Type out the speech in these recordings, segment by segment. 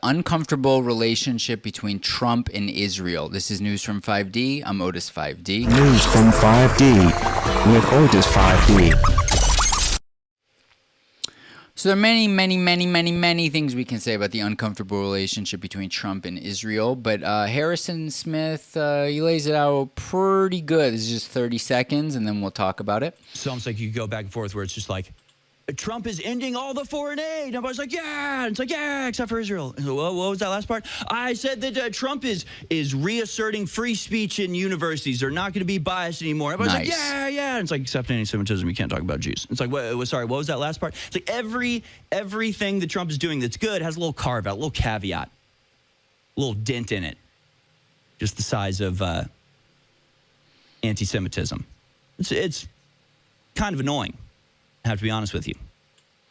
uncomfortable relationship between Trump and Israel. This is News from 5D. I'm Otis 5D. News from 5D with Otis 5D. So there are many things we can say about the uncomfortable relationship between Trump and Israel, but Harrison Smith, he lays it out pretty good. This is just 30 seconds, and then we'll talk about it. It's almost like you go back and forth where it's just like, Trump is ending all the foreign aid. And everybody's like, yeah. And it's like, yeah, except for Israel. And what was that last part? I said that Trump is reasserting free speech in universities. They're not going to be biased anymore. Everybody's like, yeah. And it's like, except anti-Semitism, you can't talk about Jews. It's like, what was that last part? It's like everything that Trump is doing that's good has a little carve out, a little caveat, a little dent in it. Just the size of anti-Semitism. It's kind of annoying. I have to be honest with you.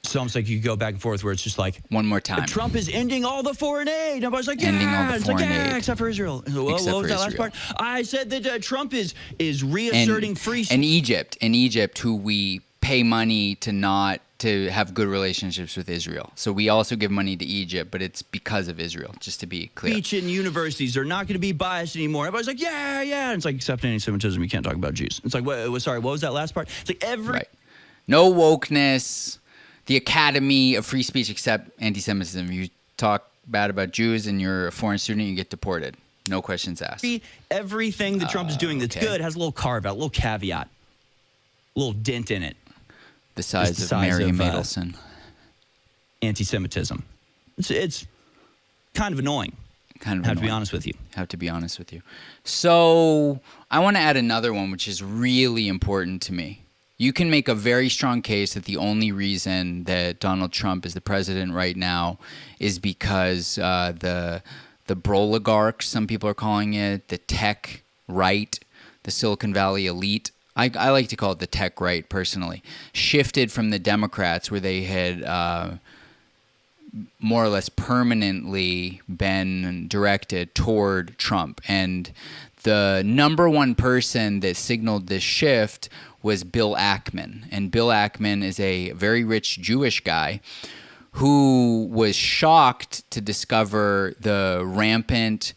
It's almost like you go back and forth where it's just like, one more time. Trump is ending all the foreign aid. And everybody's like, yeah. Ending all the it's foreign like, yeah, aid. except for Israel. And what was that last part? I said that Trump is reasserting free speech. And Egypt, who we pay money to have good relationships with Israel. So we also give money to Egypt, but it's because of Israel, just to be clear. Speech in universities are not going to be biased anymore. Everybody's like, yeah. And it's like, except anti-Semitism, you can't talk about Jews. It's like, what was that last part? It's like Right. No wokeness, the Academy of Free Speech, except anti-Semitism. You talk bad about Jews and you're a foreign student, you get deported. No questions asked. Everything that Trump is doing that's good has a little carve out, a little caveat, a little dent in it. The size of Mary Matelson. Anti-Semitism. It's kind of annoying. Kind of have to be honest with you. Have to be honest with you. So I want to add another one, which is really important to me. You can make a very strong case that the only reason that Donald Trump is the president right now is because the broligarchs, some people are calling it, the tech right, the Silicon Valley elite, I like to call it the tech right personally, shifted from the Democrats where they had more or less permanently been directed toward Trump. And the number one person that signaled this shift was Bill Ackman. And Bill Ackman is a very rich Jewish guy who was shocked to discover the rampant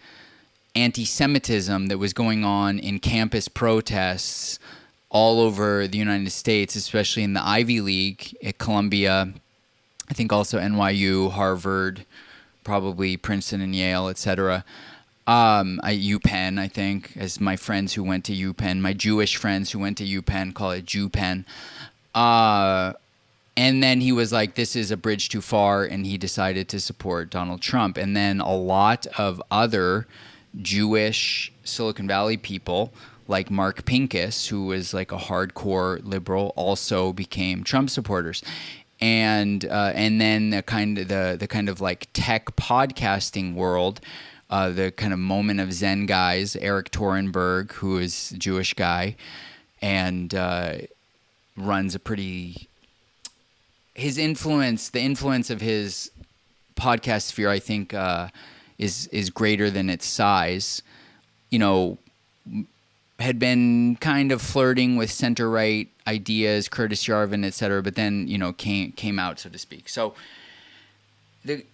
anti-Semitism that was going on in campus protests all over the United States, especially in the Ivy League at Columbia, I think also NYU, Harvard, probably Princeton and Yale, etc. UPenn, I think, as my friends who went to UPenn, my Jewish friends who went to UPenn call it JewPenn. And then he was like, this is a bridge too far, and he decided to support Donald Trump. And then a lot of other Jewish Silicon Valley people, like Mark Pincus, who was like a hardcore liberal, also became Trump supporters. And then the kind of like tech podcasting world, the kind of moment of Zen guys, Eric Torenberg, who is a Jewish guy, and runs a pretty, his influence, the influence of his podcast sphere, I think, is greater than its size. You know, had been kind of flirting with center-right ideas, Curtis Yarvin, et cetera, but then, you know, came out, so to speak. So the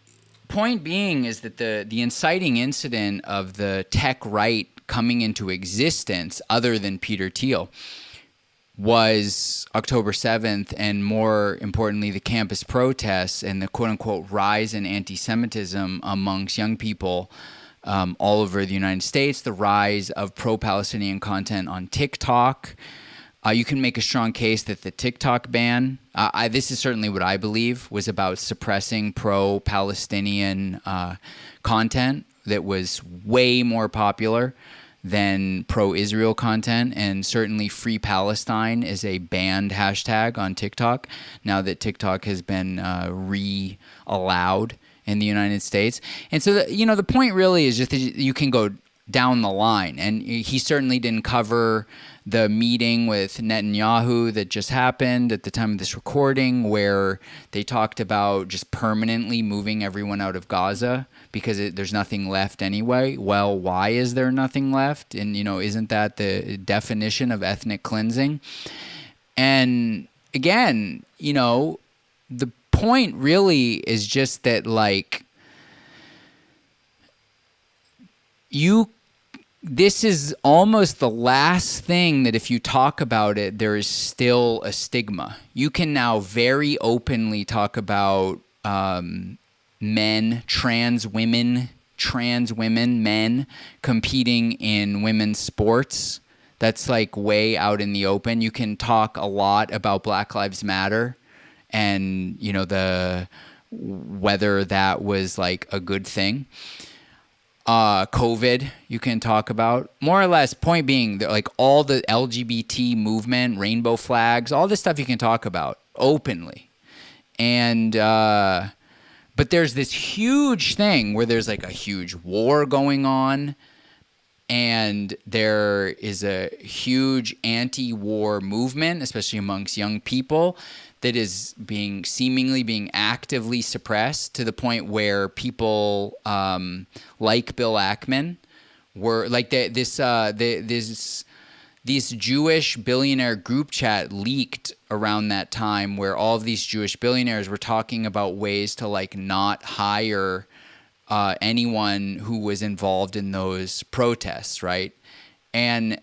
point being is that the inciting incident of the tech right coming into existence, other than Peter Thiel, was October 7th, and more importantly, the campus protests and the quote-unquote rise in anti-Semitism amongst young people all over the United States, the rise of pro-Palestinian content on TikTok. You can make a strong case that the TikTok ban, this is certainly what I believe, was about suppressing pro-Palestinian content that was way more popular than pro-Israel content, and certainly Free Palestine is a banned hashtag on TikTok now that TikTok has been re-allowed in the United States. And so, the point really is just that you can go down the line. And he certainly didn't cover the meeting with Netanyahu that just happened at the time of this recording, where they talked about just permanently moving everyone out of Gaza because there's nothing left anyway. Well, why is there nothing left? And, isn't that the definition of ethnic cleansing? And again, the point really is just that, like, this is almost the last thing that if you talk about it, there is still a stigma. You can now very openly talk about men, trans women, men competing in women's sports. That's like way out in the open. You can talk a lot about Black Lives Matter and, you know, whether that was like a good thing. COVID, you can talk about, more or less. Point being that like all the LGBT movement, rainbow flags, all this stuff you can talk about openly. And but there's this huge thing where there's like a huge war going on, and there is a huge anti-war movement, especially amongst young people, that is seemingly being actively suppressed to the point where people like Bill Ackman were like this Jewish billionaire group chat leaked around that time where all of these Jewish billionaires were talking about ways to like not hire anyone who was involved in those protests, right? And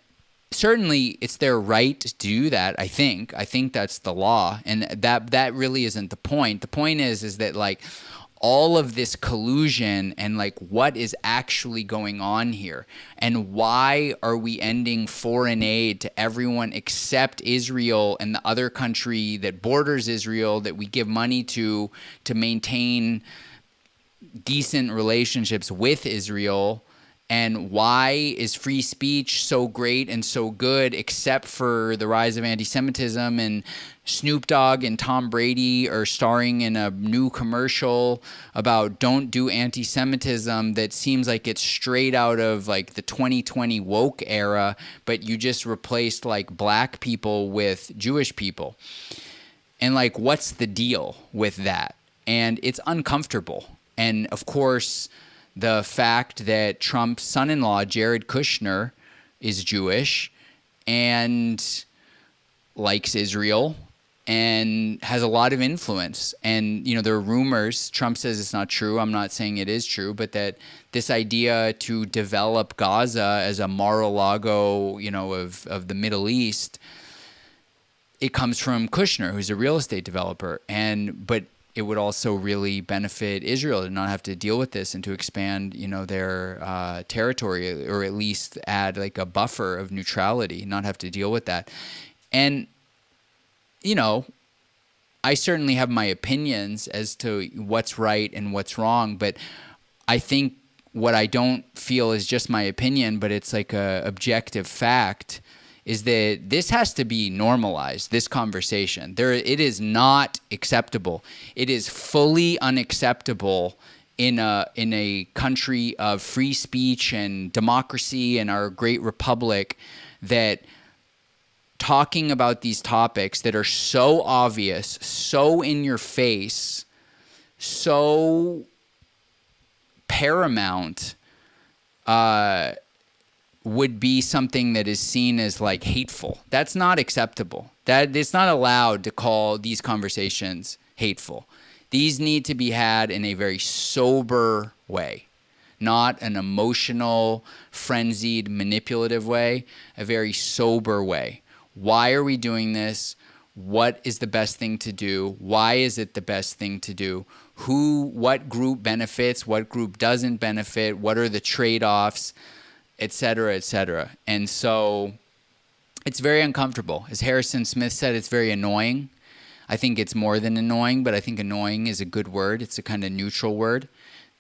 certainly it's their right to do that. I think that's the law, and that really isn't the point. The point is that like all of this collusion and like what is actually going on here, and why are we ending foreign aid to everyone except Israel and the other country that borders Israel that we give money to maintain decent relationships with Israel? And why is free speech so great and so good, except for the rise of anti-Semitism, and Snoop Dogg and Tom Brady are starring in a new commercial about don't do anti-Semitism that seems like it's straight out of like the 2020 woke era, but you just replaced like black people with Jewish people. And like, what's the deal with that? And it's uncomfortable. And of course, the fact that Trump's son-in-law, Jared Kushner, is Jewish and likes Israel and has a lot of influence. And, you know, there are rumors, Trump says it's not true, I'm not saying it is true, but that this idea to develop Gaza as a Mar-a-Lago, you know, of the Middle East, it comes from Kushner, who's a real estate developer. But it would also really benefit Israel to not have to deal with this and to expand, you know, their territory, or at least add like a buffer of neutrality, not have to deal with that. And, you know, I certainly have my opinions as to what's right and what's wrong, but I think what I don't feel is just my opinion, but it's like a objective fact, is that this has to be normalized, this conversation. It is not acceptable. It is fully unacceptable in a country of free speech and democracy and our great republic that talking about these topics that are so obvious, so in your face, so paramount, would be something that is seen as like hateful. That's not acceptable. That it's not allowed to call these conversations hateful. These need to be had in a very sober way, not an emotional, frenzied, manipulative way, a very sober way. Why are we doing this? What is the best thing to do? Why is it the best thing to do? What group benefits? What group doesn't benefit? What are the trade-offs? Et cetera, et cetera. And so it's very uncomfortable. As Harrison Smith said, it's very annoying. I think it's more than annoying, but I think annoying is a good word. It's a kind of neutral word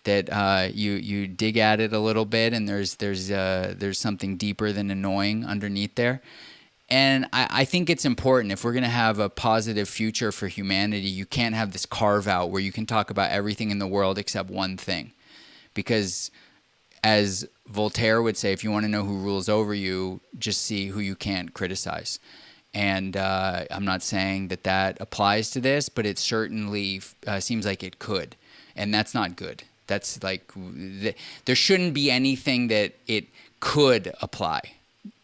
that you dig at it a little bit, and there's something deeper than annoying underneath there. And I think it's important. If we're going to have a positive future for humanity, you can't have this carve out where you can talk about everything in the world except one thing. Because as Voltaire would say, if you want to know who rules over you, just see who you can't criticize. And I'm not saying that applies to this, but it certainly seems like it could. And that's not good. That's like, there shouldn't be anything that it could apply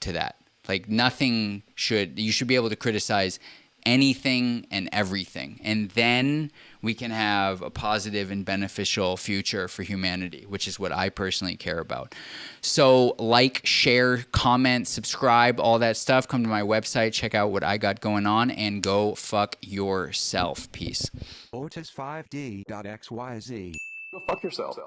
to that. Like nothing you should be able to criticize anything and everything. And then we can have a positive and beneficial future for humanity, which is what I personally care about. So like, share, comment, subscribe, all that stuff. Come to my website, check out what I got going on, and go fuck yourself. Peace. Otis5D.xyz. Go fuck yourself.